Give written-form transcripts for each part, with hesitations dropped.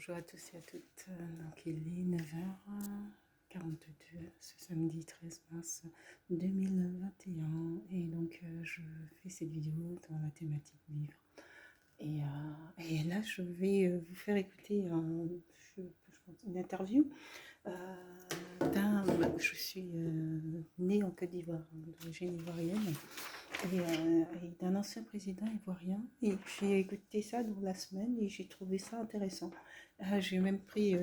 Bonjour à tous et à toutes. Donc il est 9h42 ce samedi 13 mars 2021 et donc je fais cette vidéo dans la thématique livre. Et là je vais vous faire écouter une interview je suis née en Côte d'Ivoire, d'origine ivoirienne, et d'un ancien président ivoirien. Et j'ai écouté ça dans la semaine et j'ai trouvé ça intéressant. J'ai même pris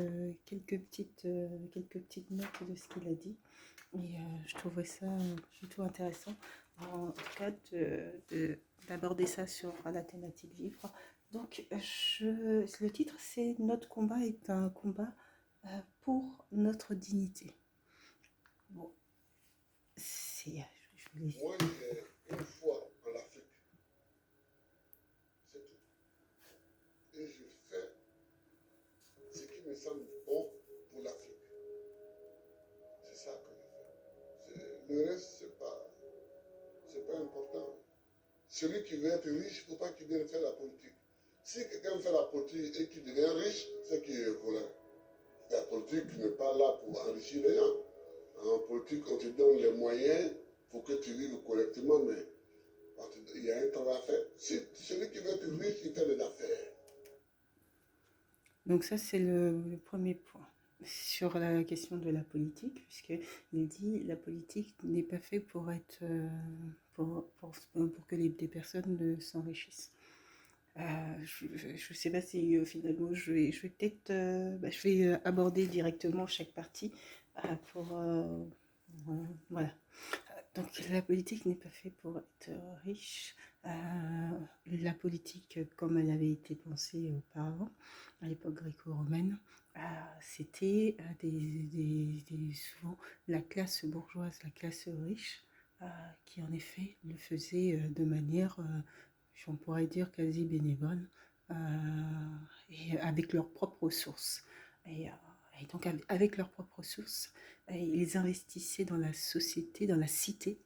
quelques petites notes de ce qu'il a dit. Et je trouvais ça plutôt intéressant, en tout cas, d'aborder ça sur la thématique livre. Donc, le titre, c'est « Notre combat est un combat pour notre dignité ». Bon, c'est... Moi, j'ai une foi en l'Afrique. C'est tout. Et je fais ce qui me semble bon pour l'Afrique. C'est ça que je fais. Le reste, c'est pas important. Celui qui veut être riche, il ne faut pas qu'il vienne faire la politique. Si quelqu'un fait la politique et qu'il devient riche, c'est qu'il est voleur. La politique n'est pas là pour enrichir les gens. En politique, on te donne les moyens pour que tu vives correctement, mais il y a un travail à faire. Si celui qui veut être riche, il fait des affaires. Donc ça, c'est le premier point sur la question de la politique, puisqu'il dit la politique n'est pas faite pour être pour que des personnes s'enrichissent. Je ne sais pas si finalement je vais peut-être je vais aborder directement chaque partie voilà. Donc la politique n'est pas faite pour être riche. La politique, comme elle avait été pensée auparavant, à l'époque gréco-romaine, c'était souvent la classe bourgeoise, la classe riche, qui en effet le faisait de manière, on pourrait dire, quasi bénévole, et avec leurs propres ressources. Et donc avec leurs propres ressources, ils investissaient dans la société, dans la cité,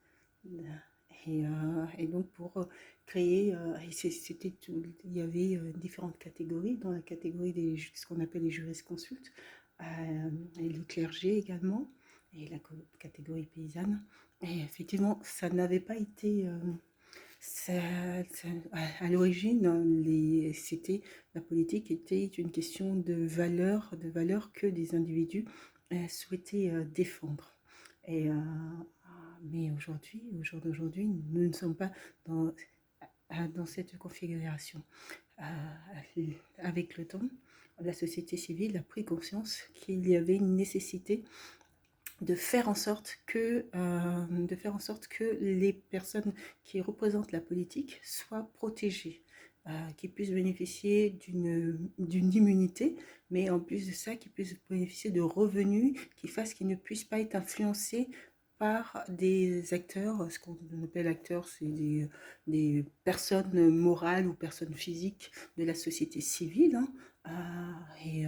et donc pour créer, il y avait différentes catégories. Dans la catégorie ce qu'on appelle les jurisconsultes, et le clergé également, et la catégorie paysanne. Et effectivement, ça n'avait pas été... à l'origine, la politique était une question de valeurs que des individus souhaitaient défendre. Mais aujourd'hui, au jour d'aujourd'hui, nous ne sommes pas dans cette configuration. Avec le temps, la société civile a pris conscience qu'il y avait une nécessité de faire en sorte que les personnes qui représentent la politique soient protégées, qu'ils puissent bénéficier d'une immunité, mais en plus de ça, qu'ils puissent bénéficier de revenus qui fassent qu'ils ne puissent pas être influencés par des acteurs. Ce qu'on appelle acteurs, c'est des personnes morales ou personnes physiques de la société civile, hein. Et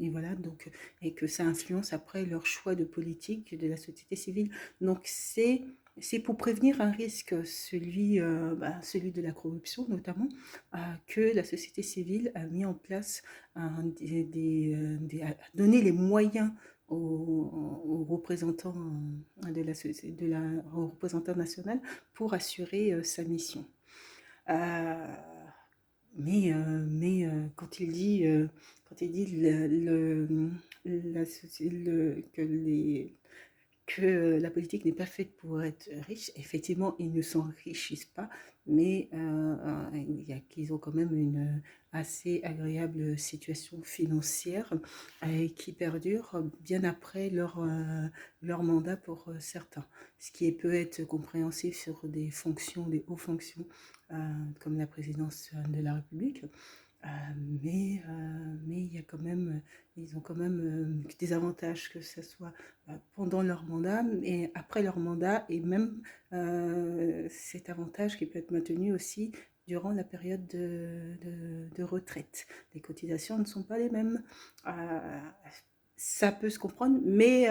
voilà, donc, et que ça influence après leur choix de politique de la société civile. Donc c'est pour prévenir un risque, celui de la corruption notamment, que la société civile a mis en place, a donné les moyens aux représentants au représentant national pour assurer sa mission. Mais quand il dit que la politique n'est pas faite pour être riche, effectivement, ils ne s'enrichissent pas, mais qu'ils ont quand même une assez agréable situation financière qui perdure bien après leur mandat pour certains. Ce qui peut être compréhensif sur des hauts fonctions, comme la présidence de la République. Mais il y a quand même, ils ont quand même des avantages, que ce soit pendant leur mandat et après leur mandat, et même cet avantage qui peut être maintenu aussi durant la période de retraite. Les cotisations ne sont pas les mêmes. Ça peut se comprendre, mais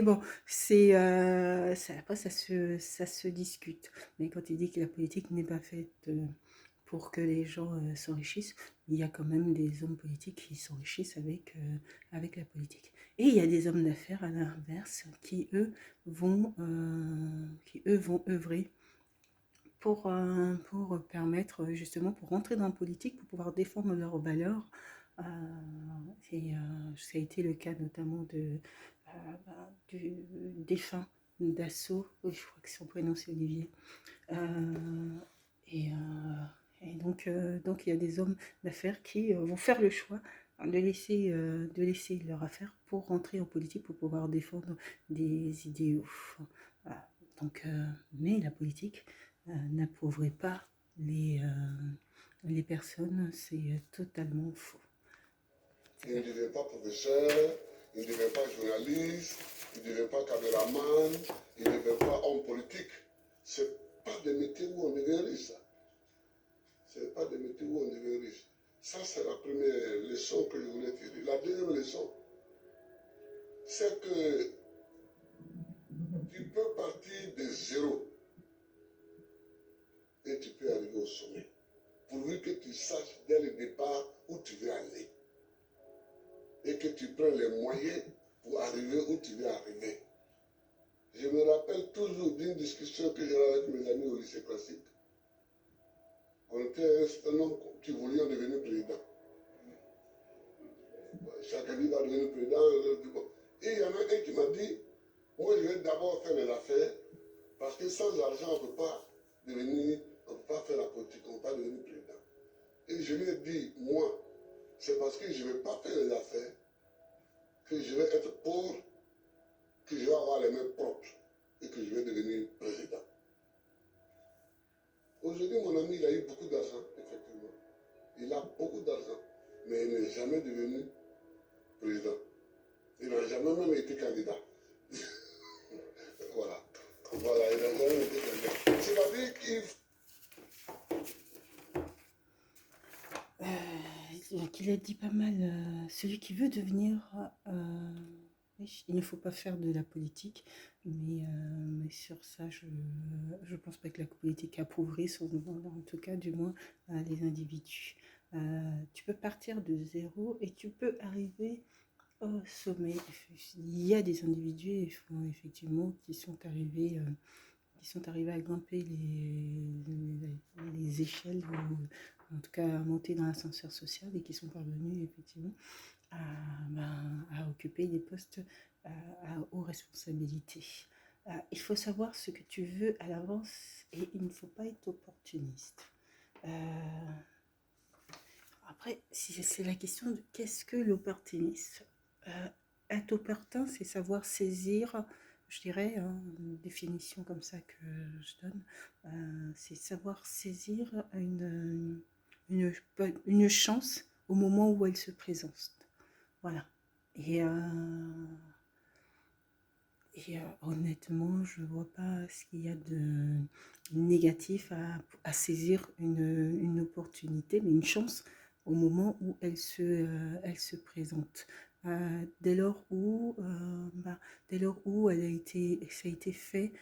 bon, après ça se discute. Mais quand il dit que la politique n'est pas faite pour que les gens s'enrichissent. Il y a quand même des hommes politiques qui s'enrichissent avec la politique. Et il y a des hommes d'affaires à l'inverse qui eux vont œuvrer pour permettre justement, pour rentrer dans la politique, pour pouvoir défendre leurs valeurs. Euh, Ça a été le cas notamment du défunt Dassault, oui, je crois que son prénom c'est Olivier. Euh, et, donc il y a des hommes d'affaires qui vont faire le choix de laisser leur affaire pour rentrer en politique, pour pouvoir défendre des idéaux. Voilà. Mais la politique n'appauvrit pas les personnes, c'est totalement faux. Il ne devient pas professeur, il ne devient pas journaliste, il ne devient pas caméraman, il ne devient pas homme politique. Ce n'est pas des métiers où on devient riche, ça. Ce n'est pas des métiers où on devient riche. Ça, c'est la première leçon que je voulais tirer. La deuxième leçon, c'est que tu peux partir de zéro et tu peux arriver au sommet. Pourvu que tu saches dès le départ où tu veux aller. Et que tu prends les moyens pour arriver où tu veux arriver. Je me rappelle toujours d'une discussion que j'avais avec mes amis au lycée classique. On était un homme qui voulait devenir président. Chacun dit va devenir président. Et il y en a un qui m'a dit, moi je vais d'abord faire les affaires, parce que sans argent on ne peut pas faire la politique, on ne peut pas devenir président. Et je lui ai dit, moi, c'est parce que je ne vais pas faire les affaires, que je vais être pauvre, que je vais avoir les mains propres et que je vais devenir président. Aujourd'hui, mon ami, il a eu beaucoup d'argent, effectivement. Il a beaucoup d'argent, mais il n'est jamais devenu président. Il n'a jamais même été candidat. Voilà. Voilà, il n'a jamais été candidat. C'est-à-dire qu'il a dit pas mal, celui qui veut devenir il ne faut pas faire de la politique, mais sur ça, je ne pense pas que la politique appauvrisse, en tout cas, du moins, les individus. Tu peux partir de zéro et tu peux arriver au sommet. Il y a des individus, effectivement, qui sont arrivés à grimper les échelles, ou en tout cas à monter dans l'ascenseur social, et qui sont parvenus, effectivement, à occuper des postes aux responsabilités. Il faut savoir ce que tu veux à l'avance et il ne faut pas être opportuniste. Après, c'est la question de qu'est-ce que l'opportunisme. Être opportun, c'est savoir saisir, je dirais, une définition comme ça que je donne, c'est savoir saisir une chance au moment où elle se présente. Voilà. Honnêtement, je ne vois pas ce qu'il y a de négatif à saisir une opportunité, mais une chance au moment où elle se présente. Dès lors où ça a été fait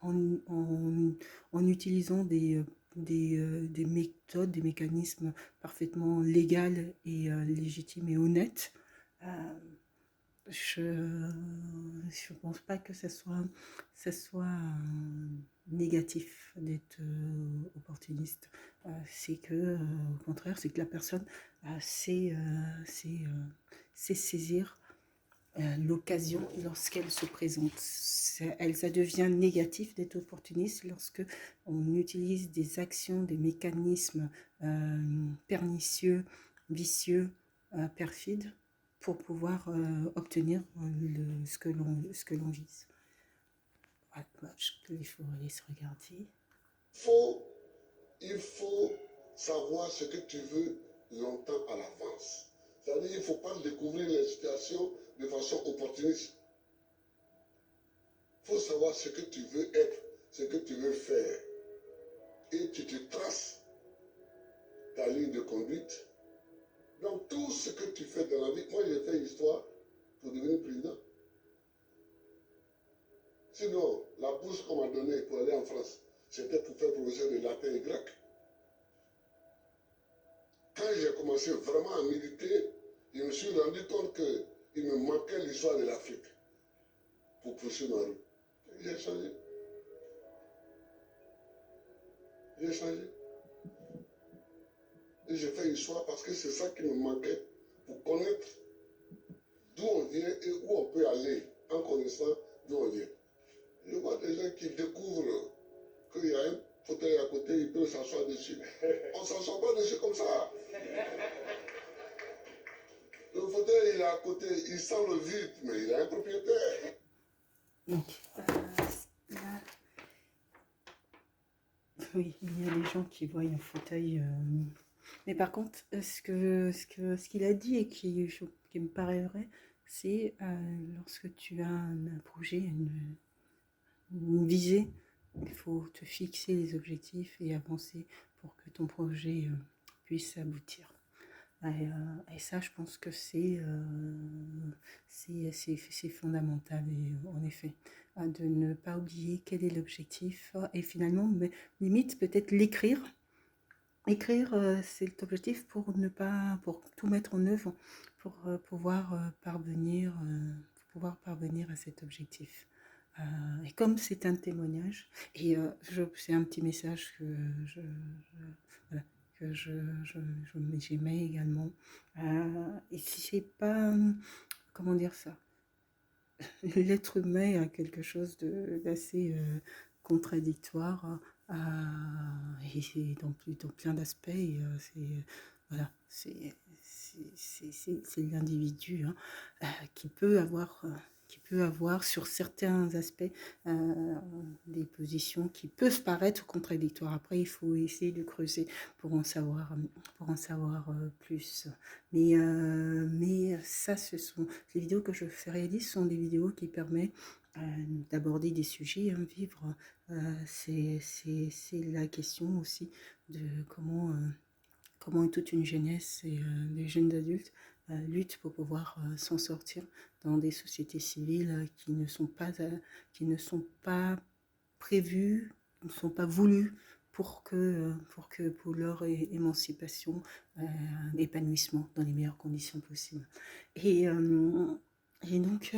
en utilisant des méthodes, des mécanismes parfaitement légaux et légitimes et honnêtes. Je ne pense pas que ça soit négatif d'être opportuniste. C'est que, au contraire, c'est que la personne sait saisir l'occasion lorsqu'elle se présente. Ça devient négatif d'être opportuniste lorsque on utilise des actions, des mécanismes pernicieux, vicieux, perfides, pour pouvoir obtenir ce que l'on vise. Voilà, il faut aller se regarder. il faut savoir ce que tu veux longtemps à l'avance. C'est-à-dire qu'il ne faut pas découvrir les situations de façon opportuniste. Il faut savoir ce que tu veux être, ce que tu veux faire. Et tu te traces ta ligne de conduite. Donc tout ce que tu fais dans la vie, moi j'ai fait histoire pour devenir président. Sinon, la bourse qu'on m'a donnée pour aller en France, c'était pour faire professeur de latin et grec. quand j'ai commencé vraiment à méditer, je me suis rendu compte qu'il me manquait l'histoire de l'Afrique pour poursuivre ma route. J'ai changé. J'ai changé. Et j'ai fait l'histoire parce que c'est ça qui me manquait pour connaître d'où on vient et où on peut aller en connaissant d'où on vient. Je vois des gens qui découvrent qu'il y a un fauteuil à côté, ils peuvent s'asseoir dessus. On ne s'assoit pas dessus comme ça. Le fauteuil, il est à côté, il semble vide, mais il a un propriétaire. Donc, là, oui, il y a des gens qui voient un fauteuil. Mais par contre, ce qu'il a dit et qui me paraît vrai, c'est lorsque tu as un projet, une visée, il faut te fixer les objectifs et avancer pour que ton projet puisse aboutir. Et ça, je pense que c'est fondamental, et, en effet, de ne pas oublier quel est l'objectif et finalement, mais, limite, peut-être l'écrire. Écrire, c'est l'objectif pour tout mettre en œuvre, pour pouvoir parvenir à cet objectif. Et comme c'est un témoignage, et c'est un petit message que voilà, que j'émets également. Et si c'est pas, comment dire ça, l'être humain a quelque chose d'assez contradictoire, et c'est dans plein d'aspects. Voilà, c'est l'individu, hein, qui peut avoir sur certains aspects des positions qui peuvent paraître contradictoires. Après, il faut essayer de creuser pour en savoir, plus. Mais ça, les vidéos que je réalise sont des vidéos qui permettent d'aborder des sujets, hein, vivre. C'est la question aussi de comment toute une jeunesse et des jeunes adultes luttent pour pouvoir s'en sortir dans des sociétés civiles qui ne sont pas prévues, ne sont pas voulues pour leur émancipation, épanouissement dans les meilleures conditions possibles. Et, euh, et donc,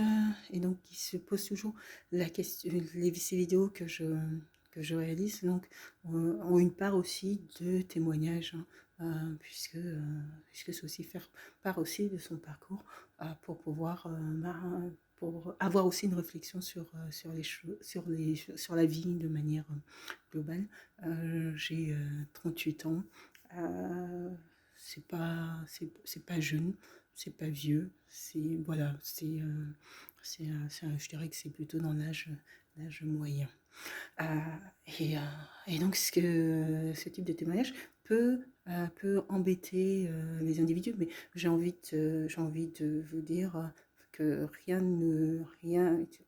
il se pose toujours la question. Ces vidéos que je réalise donc, ont une part aussi de témoignage, hein, puisque c'est aussi faire part aussi de son parcours, pour pouvoir pour avoir aussi une réflexion sur les choses, sur la vie de manière globale. J'ai 38 ans. C'est pas jeune, c'est pas vieux, voilà, je dirais que c'est plutôt dans l'âge moyen. Euh, et, euh, et donc ce type de témoignage peut embêter les individus, mais j'ai envie de vous dire que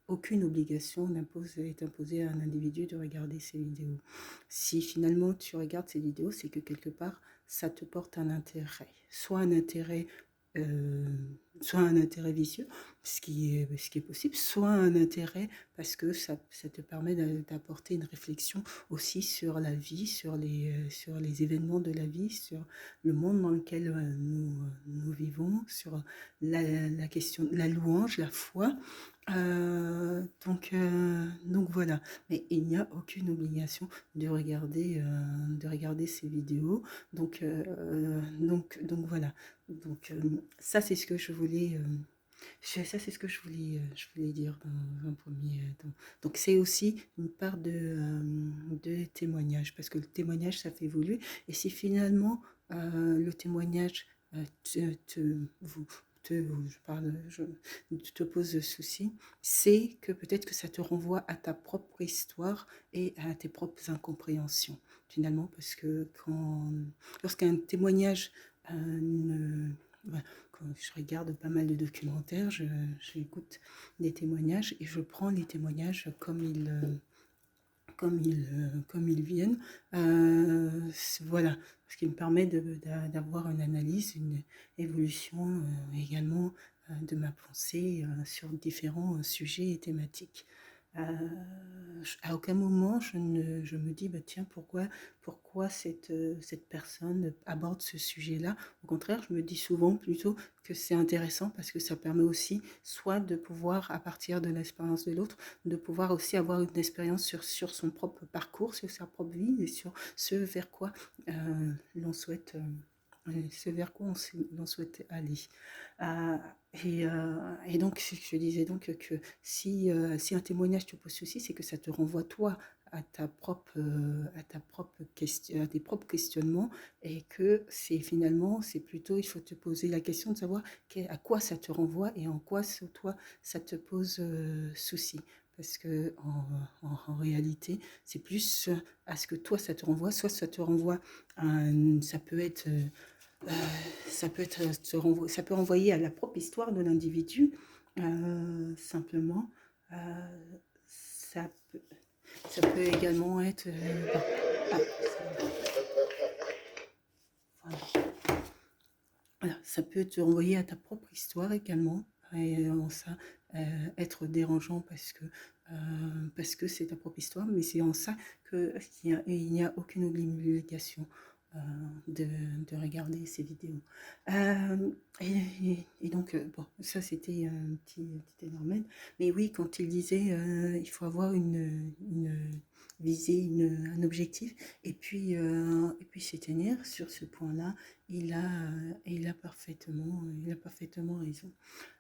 aucune obligation est imposée à un individu de regarder ces vidéos. Si finalement tu regardes ces vidéos, c'est que quelque part ça te porte un intérêt, euh, soit un intérêt vicieux, ce qui est possible, soit un intérêt parce que ça te permet d'apporter une réflexion aussi sur la vie, sur les événements de la vie, sur le monde dans lequel nous vivons, sur la question, la louange, la foi. Donc voilà, mais il n'y a aucune obligation de regarder ces vidéos. Donc voilà. Donc ça c'est ce que je voulais je voulais dire dans un premier temps. Donc c'est aussi une part de témoignage, parce que le témoignage ça fait évoluer. Et si finalement le témoignage te pose souci, c'est que peut-être que ça te renvoie à ta propre histoire et à tes propres incompréhensions, finalement, parce que lorsqu'un témoignage voilà, quand je regarde pas mal de documentaires, j'écoute des témoignages et je prends les témoignages comme ils viennent. Voilà, ce qui me permet d'avoir une analyse, une évolution également de ma pensée sur différents sujets et thématiques. À aucun moment je me dis, bah, tiens, pourquoi cette personne aborde ce sujet-là. Au contraire, je me dis souvent plutôt que c'est intéressant parce que ça permet aussi soit de pouvoir, à partir de l'expérience de l'autre, de pouvoir aussi avoir une expérience sur son propre parcours, sur sa propre vie et sur ce vers quoi l'on souhaite, ce vers quoi l'on souhaite aller. Euh, et donc, je disais donc que si un témoignage te pose souci, c'est que ça te renvoie toi à ta propre question, à tes propres questionnements, et que c'est finalement, c'est plutôt, il faut te poser la question de savoir à quoi ça te renvoie et en quoi toi ça te pose souci. Parce que en réalité, c'est plus à ce que toi ça te renvoie, soit ça te renvoie ça peut être euh, ça peut renvoyer à la propre histoire de l'individu, simplement. Euh, ça, peut, ça peut également être... ah, voilà. Voilà, ça peut te renvoyer à ta propre histoire également, et en ça être dérangeant parce que c'est ta propre histoire, mais c'est en ça qu'il n'y a aucune obligation euh, de, de regarder ces vidéos. Euh, et donc, bon, ça c'était un petit énorme. Mais oui, quand il disait il faut avoir viser un objectif et puis s'y tenir sur ce point-là, il a parfaitement raison.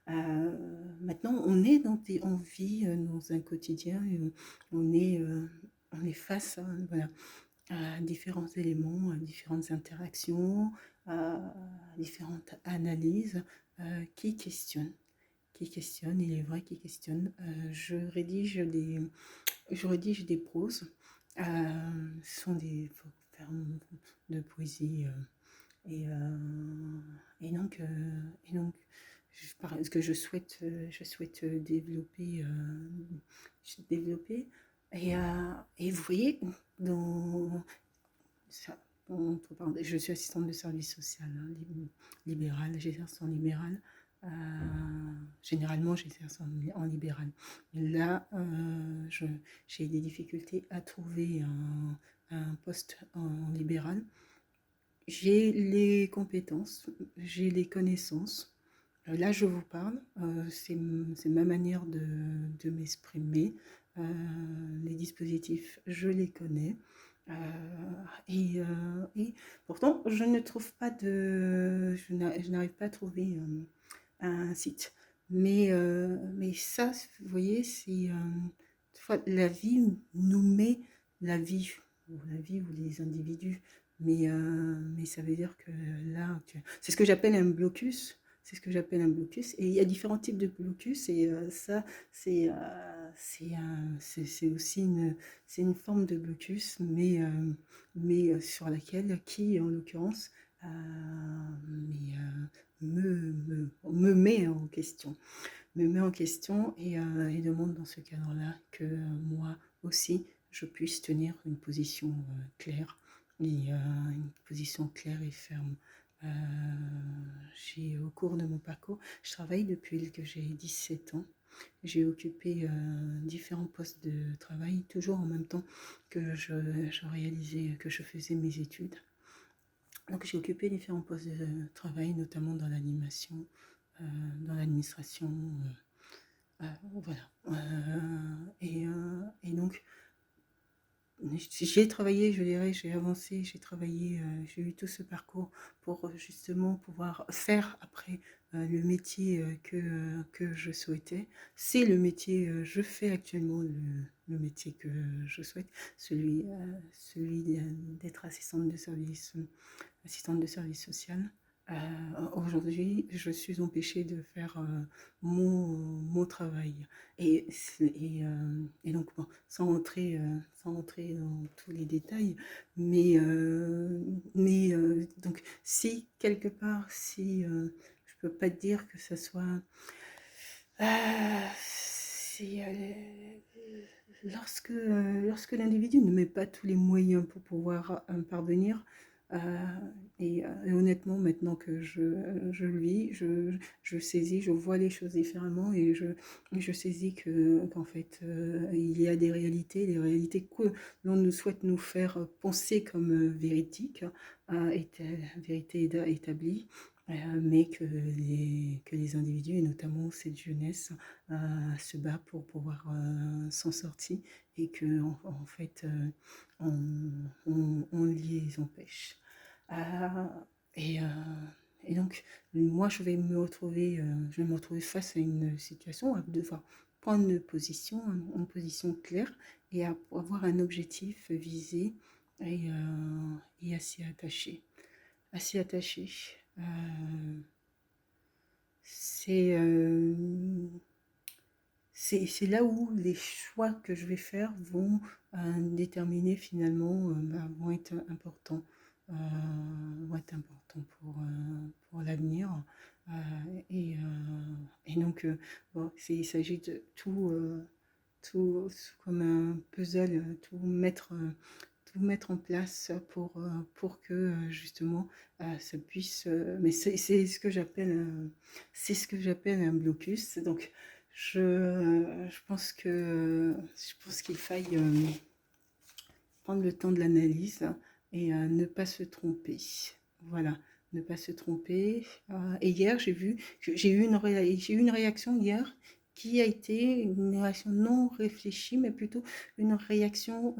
Maintenant, on vit dans un quotidien, on est, euh, on est face voilà, à différents éléments, à différentes interactions, à différentes analyses qui questionnent. Qui questionnent, il est vrai, qui questionnent. Je rédige des proses. Ce sont des formes de poésie. Et donc ce que je souhaite développer. Et vous voyez, dans ça, je suis assistante de service social libéral, j'exerce en libéral. Euh, Généralement, j'exerce en libéral. Là, j'ai des difficultés à trouver un poste en libéral. J'ai les compétences, j'ai les connaissances. Là, je vous parle, c'est ma manière de m'exprimer. Euh, les dispositifs, je les connais. Euh, et pourtant, je n'arrive pas à trouver un site. Mais ça, vous voyez, la vie nous met la vie ou les individus, mais ça veut dire que là, c'est ce que j'appelle un blocus. C'est ce que j'appelle un blocus. Et il y a différents types de blocus. Et ça, c'est aussi c'est une forme de blocus, mais sur laquelle, qui en l'occurrence, me met en question. Me met en question et demande dans ce cadre-là que moi aussi, je puisse tenir une position claire une position claire et ferme. Euh, Au cours de mon parcours, je travaille depuis que j'ai 17 ans. J'ai occupé différents postes de travail, toujours en même temps que je réalisais, que je faisais mes études. Donc j'ai occupé différents postes de travail, notamment dans l'animation, dans l'administration, voilà. Et donc j'ai travaillé, je dirais, j'ai avancé, j'ai travaillé, j'ai eu tout ce parcours pour justement pouvoir faire après le métier que je souhaitais. C'est le métier, je fais actuellement le métier que je souhaite, celui d'être assistante de service social. Aujourd'hui, je suis empêchée de faire mon travail. Et donc, bon, sans entrer dans tous les détails, donc, si quelque part, si je peux pas dire que ça soit. C'est lorsque l'individu ne met pas tous les moyens pour pouvoir parvenir, Et honnêtement, maintenant que je le vis, je saisis, je vois les choses différemment et je saisis qu'en fait, il y a des réalités que l'on nous souhaite nous faire penser comme véridiques, vérité établie, mais que les individus, et notamment cette jeunesse, se bat pour pouvoir s'en sortir et que en fait, on les empêche. Euh, et, euh, et donc, moi, je vais me retrouver face à une situation, à devoir prendre une position claire et à avoir un objectif visé et assez attaché. Assez attaché. Euh, c'est c'est là où les choix que je vais faire vont déterminer finalement, vont être importants, pour l'avenir. Euh, et donc, bon, il s'agit de tout comme un puzzle, tout mettre en place pour que justement ça puisse. Mais c'est ce que j'appelle un blocus. Donc, je pense qu'il faille prendre le temps de l'analyse et ne pas se tromper. Voilà, ne pas se tromper. Et hier, j'ai eu une réaction hier qui a été une réaction non réfléchie, mais plutôt une réaction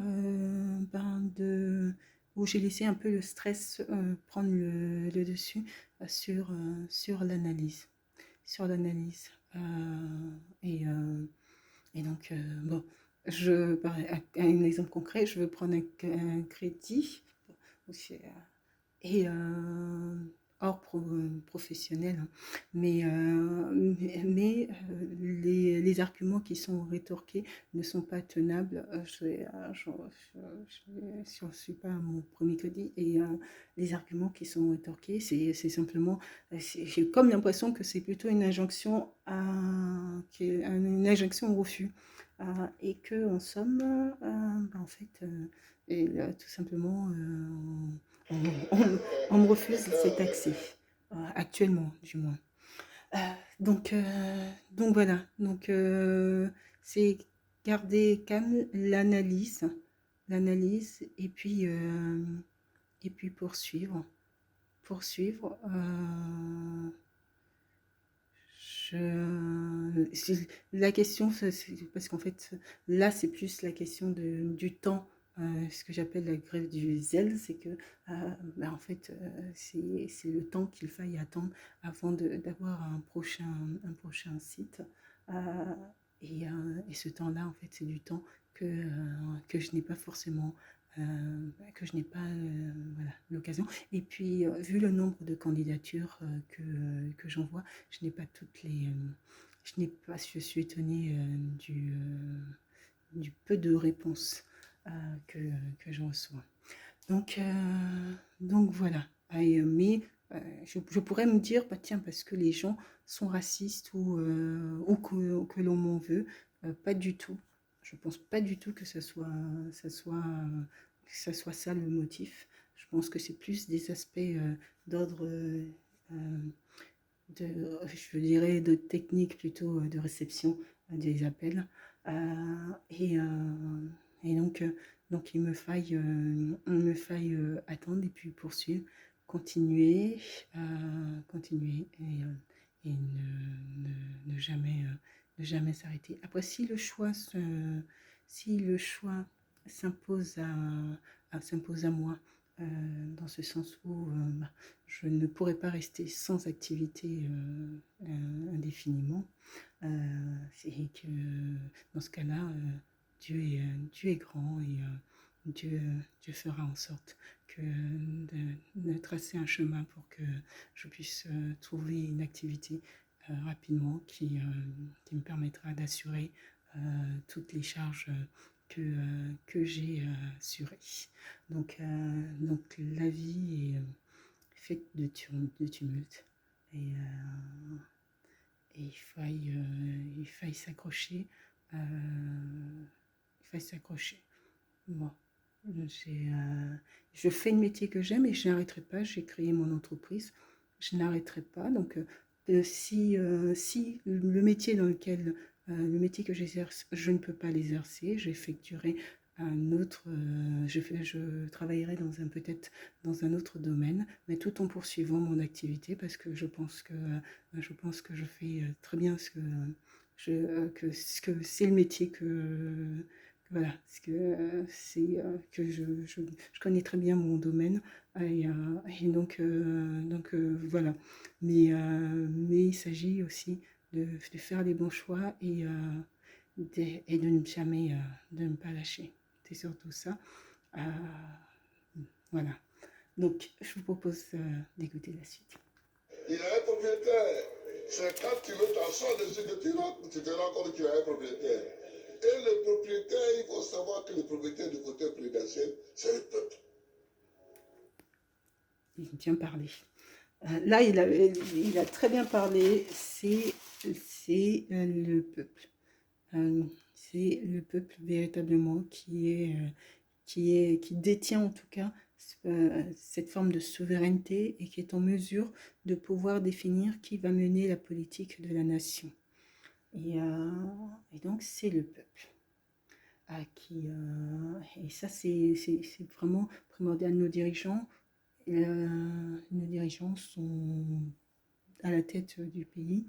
où j'ai laissé un peu le stress prendre le dessus sur l'analyse. Sur l'analyse. Et, euh, et donc, bon, un exemple concret, je veux prendre un crédit et hors professionnel, hein. Les arguments qui sont rétorqués ne sont pas tenables. Je n'en suis pas à mon premier crédit et les arguments qui sont rétorqués, c'est simplement, j'ai comme l'impression que c'est plutôt une injonction une injonction au refus. Et que en somme, en fait, tout simplement, on, on- on me refuse cet accès, actuellement du moins. Euh, donc voilà, c'est garder calme l'analyse et puis poursuivre. La question, parce qu'en fait, là, c'est plus la question du temps, ce que j'appelle la grève du zèle, c'est que, en fait, c'est le temps qu'il faille attendre avant d'avoir un prochain site. Euh, et ce temps-là, en fait, c'est du temps que je n'ai pas forcément, que je n'ai pas voilà, l'occasion. Et puis, vu le nombre de candidatures que j'envoie, je n'ai pas toutes les. Je n'ai pas. Je suis étonnée du peu de réponses euh, que, que j'en reçois. Donc, voilà. Mais je pourrais me dire, bah, tiens, parce que les gens sont racistes ou que l'on m'en veut. Pas du tout. Je pense pas du tout que ça soit ça le motif. Je pense que c'est plus des aspects d'ordre je dirais, de technique plutôt de réception des appels. Et, donc il me faille attendre et puis poursuivre, continuer, continuer et ne jamais s'arrêter. Après, si le choix s'impose s'impose à moi, dans ce sens où je ne pourrais pas rester sans activité indéfiniment. C'est que dans ce cas-là, Dieu est grand et Dieu fera en sorte de tracer un chemin pour que je puisse trouver une activité rapidement qui me permettra d'assurer toutes les charges que j'ai assurées. Donc la vie est faite de tumulte et il faille s'accrocher. Il faille s'accrocher. Bon. Je fais le métier que j'aime et je n'arrêterai pas. J'ai créé mon entreprise. Je n'arrêterai pas. Donc, si le métier le métier que j'exerce, je ne peux pas l'exercer, j'effectuerai un autre, je travaillerai peut-être dans un autre domaine, mais tout en poursuivant mon activité parce que je pense que je fais très bien ce que c'est le métier voilà, parce que je connais très bien mon domaine et voilà. Mais il s'agit aussi de faire les bons choix et de ne pas lâcher. C'est surtout ça. Euh, voilà. Donc, je vous propose d'écouter la suite. Il a un propriétaire. C'est quand tu veux t'asseoir dessus que tu te rends compte qu'il a un propriétaire. Et le propriétaire, il faut savoir que le propriétaire du côté présidentiel, c'est le peuple. Il vient parler. Là, il a très bien parlé. C'est le peuple. C'est le peuple véritablement qui détient en tout cas cette forme de souveraineté et qui est en mesure de pouvoir définir qui va mener la politique de la nation. Et donc, c'est le peuple. Et ça, c'est vraiment primordial. Nos dirigeants sont à la tête du pays.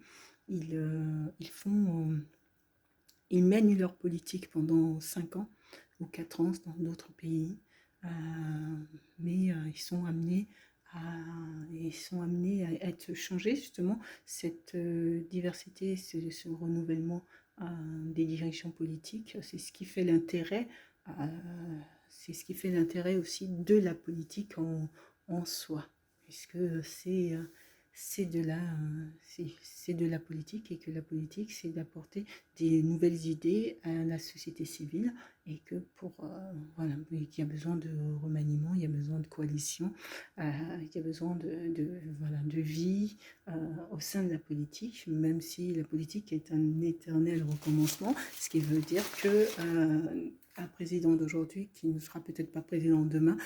Ils mènent leur politique pendant 5 ans ou 4 ans dans d'autres pays, mais ils sont amenés à être changés justement. Cette diversité, ce renouvellement des dirigeants politiques, c'est ce qui fait l'intérêt. C'est ce qui fait l'intérêt aussi de la politique en soi, puisque c'est de la politique et que la politique, c'est d'apporter des nouvelles idées à la société civile et que voilà, qu'il y a besoin de remaniement, il y a besoin de coalition, il y a besoin voilà, de vie au sein de la politique, même si la politique est un éternel recommencement, ce qui veut dire que un président d'aujourd'hui, qui ne sera peut-être pas président demain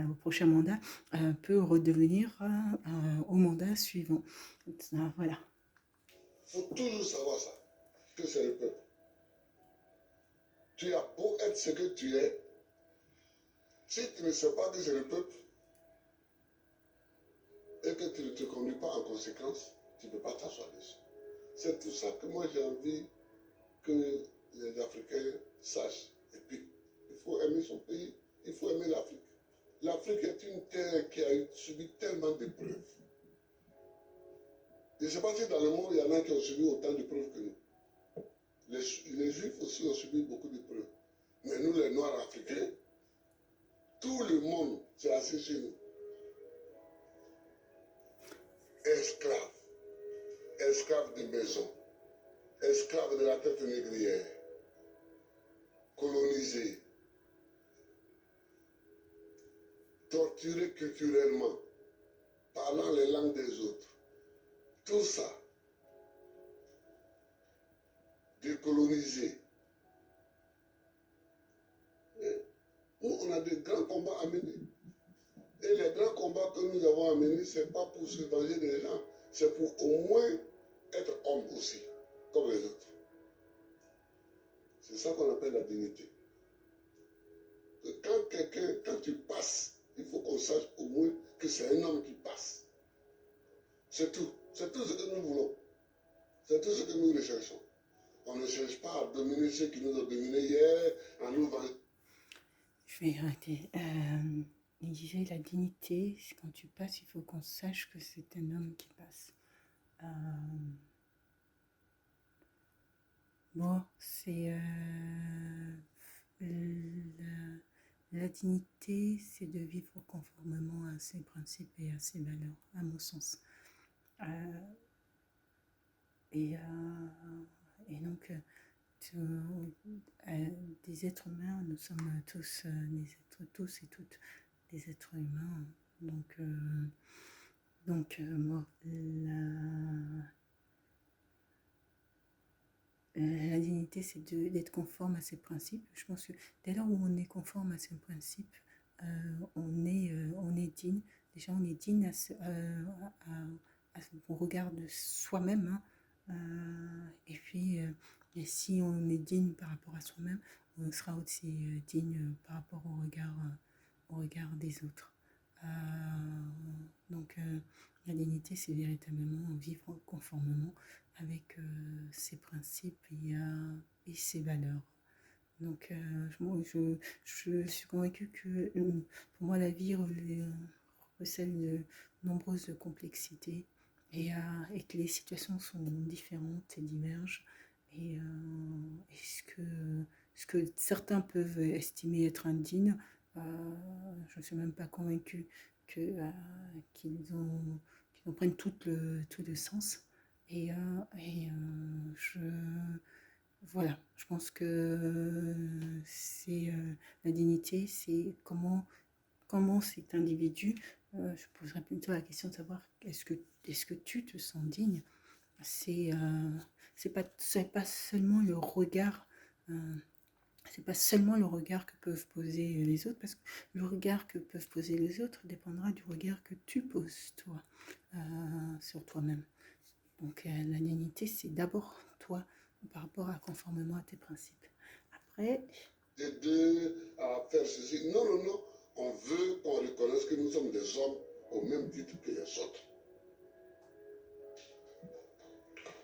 au prochain mandat, peut redevenir au mandat suivant. Voilà. Il faut toujours savoir ça, que c'est le peuple. Tu as beau être ce que tu es, si tu ne sais pas que c'est le peuple et que tu ne te conduis pas en conséquence, tu ne peux pas t'asseoir dessus. C'est tout ça que moi j'ai envie que les Africains sachent. Et puis, il faut aimer son pays, il faut aimer l'Afrique. L'Afrique est une terre qui a subi tellement d'épreuves. Je ne sais pas si dans le monde, il y en a qui ont subi autant d'épreuves que nous. Les Juifs aussi ont subi beaucoup d'épreuves. Mais nous, les Noirs africains, tout le monde s'est assis chez nous. Esclaves, esclaves de maison, esclaves de la tête négrière, colonisés, torturés culturellement, parlant les langues des autres. Tout ça, décolonisés. Nous, on a des grands combats à mener. Et les grands combats que nous avons à mener, ce n'est pas pour se venger des gens, c'est pour au moins être homme aussi, comme les autres. C'est ça qu'on appelle la dignité. Que quand tu passes, il faut qu'on sache au moins que c'est un homme qui passe. C'est tout. C'est tout ce que nous voulons. C'est tout ce que nous recherchons. On ne cherche pas à dominer ceux qui nous ont dominés hier, à nous vendre. Je vais arrêter. Il disait la dignité, quand tu passes, il faut qu'on sache que c'est un homme qui passe. Bon, c'est la dignité, c'est de vivre conformément à ses principes et à ses valeurs, à mon sens. Et donc, des êtres humains, nous sommes tous tous et toutes des êtres humains. Donc bon, la dignité, dignité, c'est d'être conforme à ses principes. Je pense que dès lors où on est conforme à ses principes, on est digne. Déjà, on est digne au regard de soi-même, hein. Et puis, et si on est digne par rapport à soi-même, on sera aussi digne par rapport au regard des autres. Euh, donc, la dignité, c'est véritablement vivre conformément avec ses principes et ses valeurs. Donc, je suis convaincue que pour moi, la vie recèle de nombreuses complexités et que les situations sont différentes et divergent. Et ce que certains peuvent estimer être indigne, je ne suis même pas convaincue qu'ils en prennent tout le sens. Et, je voilà, je pense que c'est la dignité, c'est comment cet individu, je poserais plutôt la question de savoir est-ce que tu te sens digne. C'est c'est pas seulement le regard, euh, c'est pas seulement le regard que peuvent poser les autres, parce que le regard que peuvent poser les autres dépendra du regard que tu poses toi sur toi-même. Donc la dignité, c'est d'abord toi par rapport à conformément à tes principes. Après, D'aider à faire ceci. Non, non, non. On veut qu'on reconnaisse que nous sommes des hommes au même titre que les autres.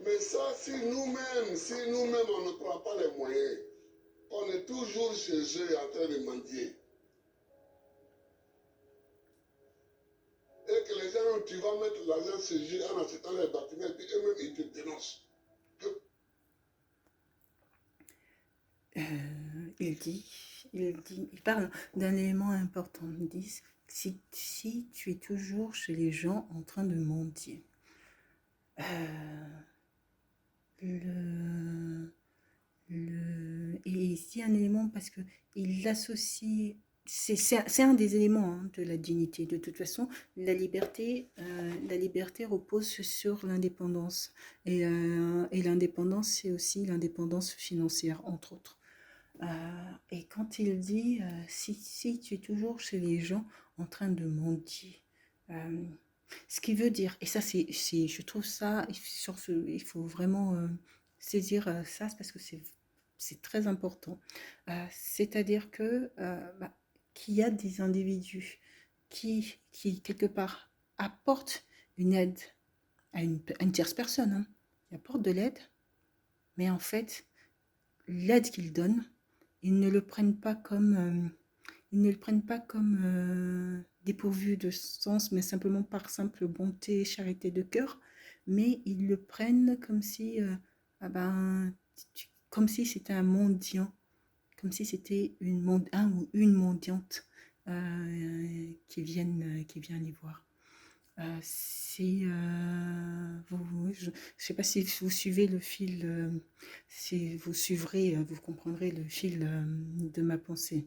Mais ça, si nous-mêmes, on ne prend pas les moyens, on est toujours chez eux en train de mendier. Et que les gens, tu vas mettre l'argent chez eux en achetant les bâtiments, et puis eux-mêmes, ils te dénoncent. il parle d'un élément important. Il dit, si tu es toujours chez les gens en train de mentir, le, et ici un élément parce que il l'associe, c'est un des éléments hein, de la dignité. De toute façon, la liberté repose sur l'indépendance. Et l'indépendance, c'est aussi l'indépendance financière, entre autres. Et quand il dit, si tu es toujours chez les gens en train de mendier, ce qui veut dire, et ça je trouve ça, il faut vraiment saisir ça parce que c'est très important. C'est-à-dire que qu'il y a des individus qui quelque part apportent une aide à une tierce personne, hein. Ils apportent de l'aide, mais en fait, l'aide qu'ils donnent, ils ne le prennent pas comme dépourvu de sens, mais simplement par simple bonté, charité de cœur, mais ils le prennent comme si, ah ben, comme si c'était un mendiant, comme si c'était un ou une mendiante qui vient les voir. Je ne sais pas si vous suivez le fil, si vous suivrez, vous comprendrez le fil de ma pensée.